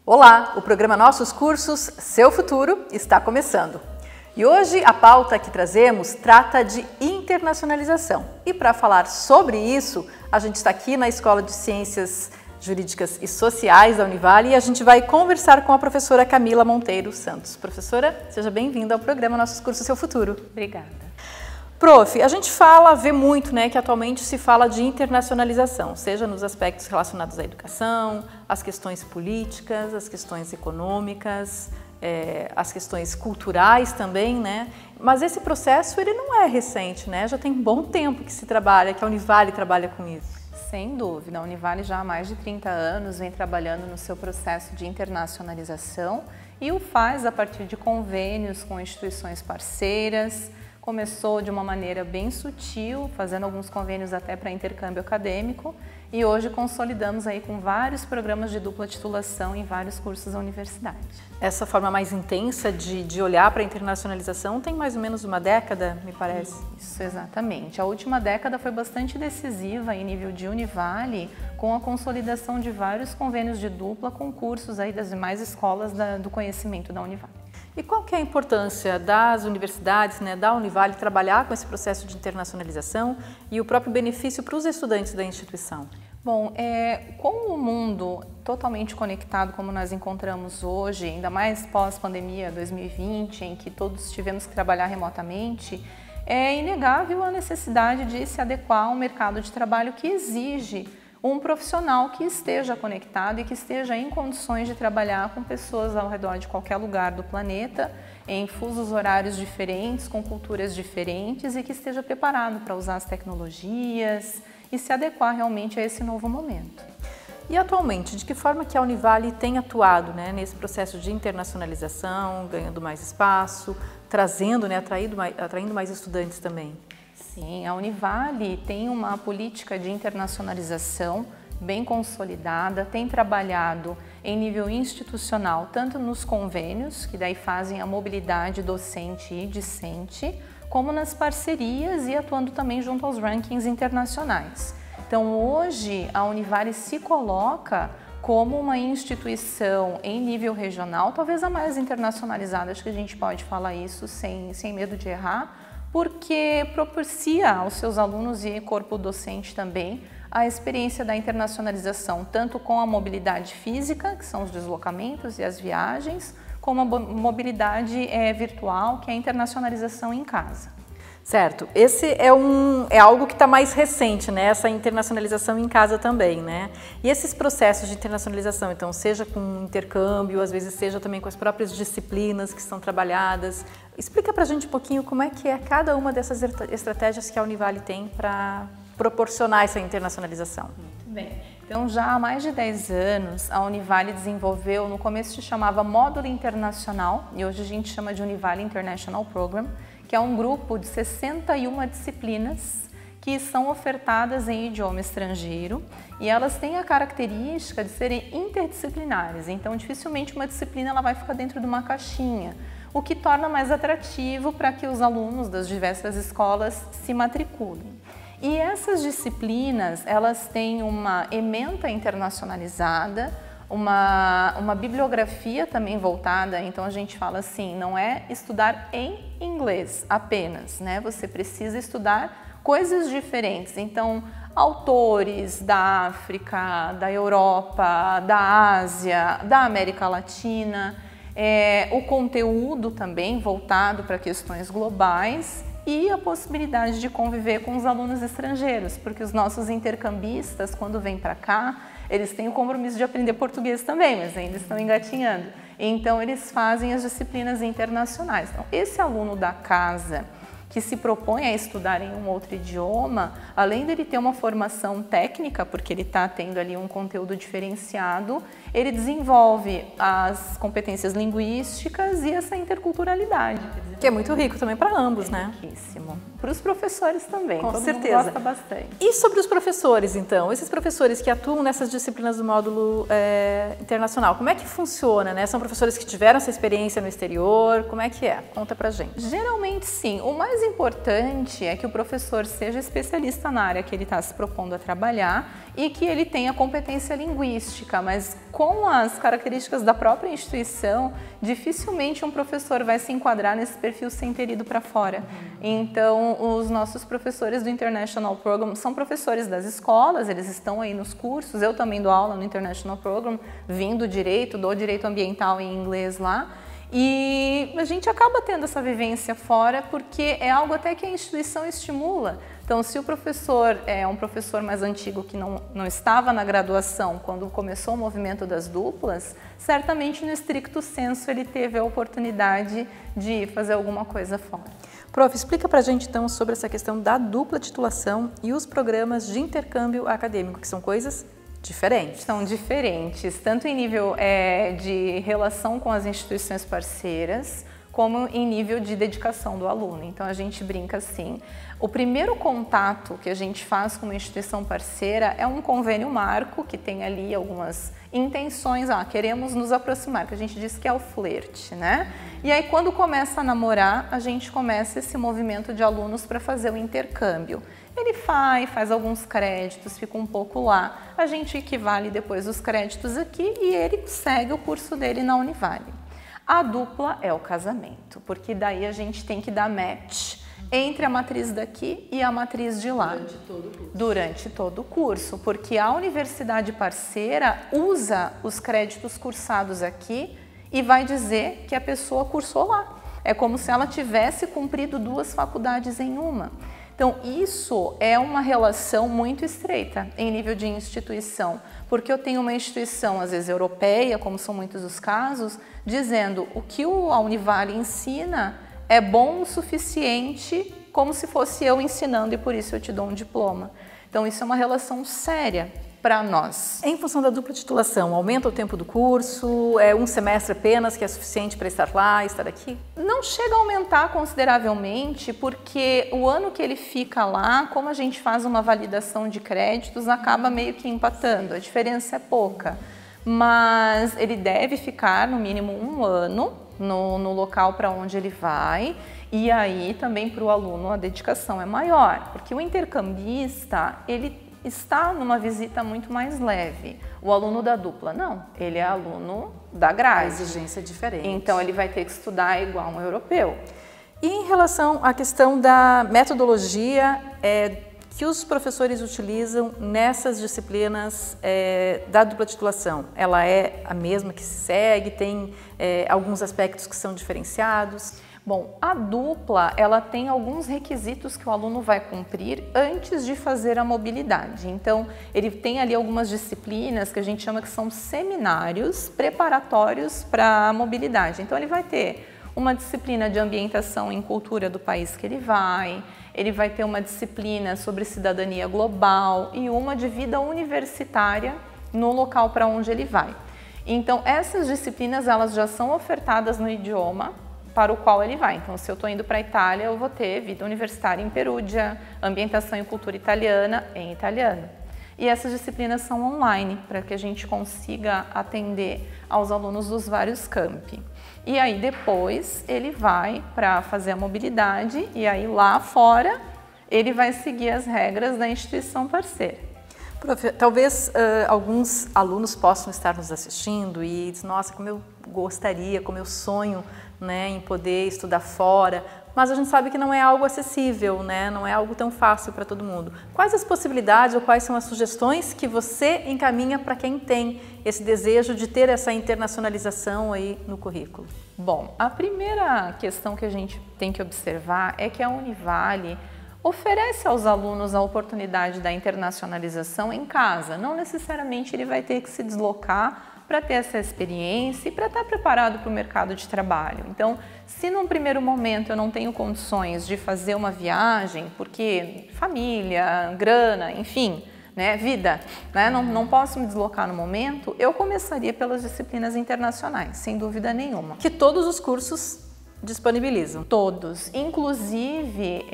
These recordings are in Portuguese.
Olá, o programa Nossos Cursos, Seu Futuro está começando. E hoje a pauta que trazemos trata de internacionalização. E para falar sobre isso, a gente está aqui na Escola de Ciências Jurídicas e Sociais da Univale e a gente vai conversar com a professora Camila Monteiro Santos. Professora, seja bem-vinda ao programa Nossos Cursos, Seu Futuro. Obrigada. Prof, a gente vê muito, que atualmente se fala de internacionalização, seja nos aspectos relacionados à educação, às questões políticas, às questões econômicas, as questões culturais também, Mas esse processo, ele não é recente, Já tem um bom tempo que se trabalha, que a Univale trabalha com isso. Sem dúvida, a Univale já há mais de 30 anos vem trabalhando no seu processo de internacionalização e o faz a partir de convênios com instituições parceiras. Começou de uma maneira bem sutil, fazendo alguns convênios até para intercâmbio acadêmico e hoje consolidamos aí com vários programas de dupla titulação em vários cursos da universidade. Essa forma mais intensa de olhar para a internacionalização tem mais ou menos uma década, me parece. Isso, exatamente. A última década foi bastante decisiva em nível de Univale, com a consolidação de vários convênios de dupla com cursos aí das demais escolas do conhecimento da Univale. E qual que é a importância das universidades, da Univale, trabalhar com esse processo de internacionalização e o próprio benefício para os estudantes da instituição? Bom, com o mundo totalmente conectado como nós encontramos hoje, ainda mais pós-pandemia 2020, em que todos tivemos que trabalhar remotamente, é inegável a necessidade de se adequar a um mercado de trabalho que exige um profissional que esteja conectado e que esteja em condições de trabalhar com pessoas ao redor de qualquer lugar do planeta, em fusos horários diferentes, com culturas diferentes e que esteja preparado para usar as tecnologias e se adequar realmente a esse novo momento. E atualmente, de que forma que a Univale tem atuado nesse processo de internacionalização, ganhando mais espaço, trazendo, atraindo mais estudantes também? Sim, a Univale tem uma política de internacionalização bem consolidada, tem trabalhado em nível institucional, tanto nos convênios, que daí fazem a mobilidade docente e discente, como nas parcerias e atuando também junto aos rankings internacionais. Então, hoje, a Univale se coloca como uma instituição em nível regional, talvez a mais internacionalizada, acho que a gente pode falar isso sem medo de errar, porque propicia aos seus alunos e corpo docente também a experiência da internacionalização, tanto com a mobilidade física, que são os deslocamentos e as viagens, como a mobilidade virtual, que é a internacionalização em casa. Certo, esse é algo que está mais recente, essa internacionalização em casa também, E esses processos de internacionalização, então, seja com intercâmbio, às vezes seja também com as próprias disciplinas que são trabalhadas, explica para a gente um pouquinho como é que é cada uma dessas estratégias que a Univale tem para proporcionar essa internacionalização. Muito bem. Então, já há mais de 10 anos, a Univale desenvolveu, no começo se chamava Módulo Internacional, e hoje a gente chama de Univale International Program, que é um grupo de 61 disciplinas que são ofertadas em idioma estrangeiro e elas têm a característica de serem interdisciplinares, então dificilmente uma disciplina ela vai ficar dentro de uma caixinha, o que torna mais atrativo para que os alunos das diversas escolas se matriculem. E essas disciplinas, elas têm uma ementa internacionalizada, uma bibliografia também voltada, então a gente fala assim, não é estudar em inglês apenas, Você precisa estudar coisas diferentes, então autores da África, da Europa, da Ásia, da América Latina, o conteúdo também voltado para questões globais e a possibilidade de conviver com os alunos estrangeiros, porque os nossos intercambistas, quando vêm para cá, eles têm o compromisso de aprender português também, mas ainda estão engatinhando. Então, eles fazem as disciplinas internacionais. Então, esse aluno da casa que se propõe a estudar em um outro idioma, além dele ter uma formação técnica, porque ele está tendo ali um conteúdo diferenciado, ele desenvolve as competências linguísticas e essa interculturalidade. Que é muito rico também para ambos, Riquíssimo. Para os professores também, com todo certeza. mundo gosta bastante. E sobre os professores, então? Esses professores que atuam nessas disciplinas do módulo internacional, como é que funciona, São professores que tiveram essa experiência no exterior, como é que é? Conta pra gente. Geralmente sim. O mais importante é que o professor seja especialista na área que ele está se propondo a trabalhar e que ele tenha competência linguística, mas com as características da própria instituição, dificilmente um professor vai se enquadrar nesse perfil sem ter ido para fora. Então, os nossos professores do International Program são professores das escolas, eles estão aí nos cursos, eu também dou aula no International Program, vim do direito, dou direito ambiental em inglês lá, e a gente acaba tendo essa vivência fora porque é algo até que a instituição estimula. Então, se o professor é um professor mais antigo que não estava na graduação quando começou o movimento das duplas, certamente no estricto senso ele teve a oportunidade de fazer alguma coisa fora. Prof, explica pra gente então sobre essa questão da dupla titulação e os programas de intercâmbio acadêmico, que são coisas diferentes. São diferentes, tanto em nível de relação com as instituições parceiras, como em nível de dedicação do aluno. Então, a gente brinca assim, o primeiro contato que a gente faz com uma instituição parceira é um convênio marco, que tem ali algumas intenções, queremos nos aproximar, que a gente diz que é o flerte, né? E aí, quando começa a namorar, a gente começa esse movimento de alunos para fazer o intercâmbio. Ele faz alguns créditos, fica um pouco lá, a gente equivale depois os créditos aqui e ele segue o curso dele na Univale. A dupla é o casamento, porque daí a gente tem que dar match entre a matriz daqui e a matriz de lá. Durante todo o curso, porque a universidade parceira usa os créditos cursados aqui e vai dizer que a pessoa cursou lá. É como se ela tivesse cumprido 2 faculdades em uma. Então, isso é uma relação muito estreita em nível de instituição, porque eu tenho uma instituição, às vezes europeia, como são muitos os casos, dizendo o que a Univale ensina é bom o suficiente como se fosse eu ensinando e por isso eu te dou um diploma. Então, isso é uma relação séria para nós. Em função da dupla titulação, aumenta o tempo do curso? É um semestre apenas que é suficiente para estar lá, estar aqui? Não chega a aumentar consideravelmente, porque o ano que ele fica lá, como a gente faz uma validação de créditos, acaba meio que empatando, a diferença é pouca. Mas ele deve ficar no mínimo 1 ano no local para onde ele vai, e aí também para o aluno a dedicação é maior, porque o intercambista, ele está numa visita muito mais leve. O aluno da dupla, não, ele é aluno da grade. A exigência é diferente. Então, ele vai ter que estudar igual um europeu. E em relação à questão da metodologia que os professores utilizam nessas disciplinas da dupla titulação, ela é a mesma que se segue? Tem alguns aspectos que são diferenciados? Bom, a dupla, ela tem alguns requisitos que o aluno vai cumprir antes de fazer a mobilidade. Então, ele tem ali algumas disciplinas que a gente chama que são seminários preparatórios para a mobilidade. Então, ele vai ter uma disciplina de ambientação em cultura do país que ele vai ter uma disciplina sobre cidadania global e uma de vida universitária no local para onde ele vai. Então, essas disciplinas, elas já são ofertadas no idioma para o qual ele vai. Então, se eu estou indo para a Itália, eu vou ter vida universitária em Perugia, ambientação e cultura italiana em italiano. E essas disciplinas são online, para que a gente consiga atender aos alunos dos vários campi. E aí, depois, ele vai para fazer a mobilidade e aí lá fora, ele vai seguir as regras da instituição parceira. Prof, talvez alguns alunos possam estar nos assistindo e dizer, nossa, como eu gostaria, como eu sonho, né, em poder estudar fora, mas a gente sabe que não é algo acessível, né, não é algo tão fácil para todo mundo. Quais as possibilidades ou quais são as sugestões que você encaminha para quem tem esse desejo de ter essa internacionalização aí no currículo? Bom, a primeira questão que a gente tem que observar é que a Univale oferece aos alunos a oportunidade da internacionalização em casa. Não necessariamente ele vai ter que se deslocar para ter essa experiência e para estar preparado para o mercado de trabalho. Então, se num primeiro momento eu não tenho condições de fazer uma viagem, porque família, grana, enfim, né, vida, né, não posso me deslocar no momento, eu começaria pelas disciplinas internacionais, sem dúvida nenhuma. Que todos os cursos disponibilizam? Todos. Inclusive,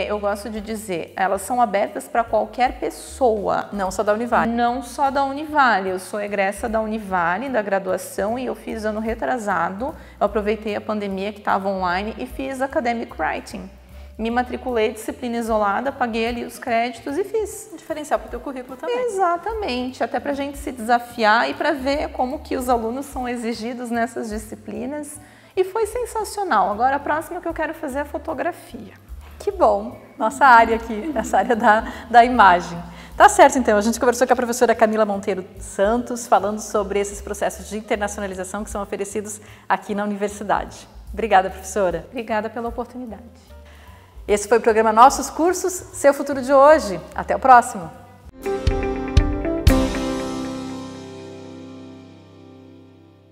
eu gosto de dizer, elas são abertas para qualquer pessoa. Não só da Univale? Não só da Univale. Eu sou egressa da Univale, da graduação, e eu fiz ano retrasado. Eu aproveitei a pandemia que estava online e fiz Academic Writing. Me matriculei, disciplina isolada, paguei ali os créditos e fiz. Diferencial para o teu currículo também. Exatamente, até para a gente se desafiar e para ver como que os alunos são exigidos nessas disciplinas. E foi sensacional. Agora a próxima que eu quero fazer é fotografia. Que bom! Nossa área aqui, essa área da imagem. Tá certo, então. A gente conversou com a professora Camila Monteiro Santos, falando sobre esses processos de internacionalização que são oferecidos aqui na universidade. Obrigada, professora. Obrigada pela oportunidade. Esse foi o programa Nossos Cursos, Seu Futuro de hoje. Até o próximo!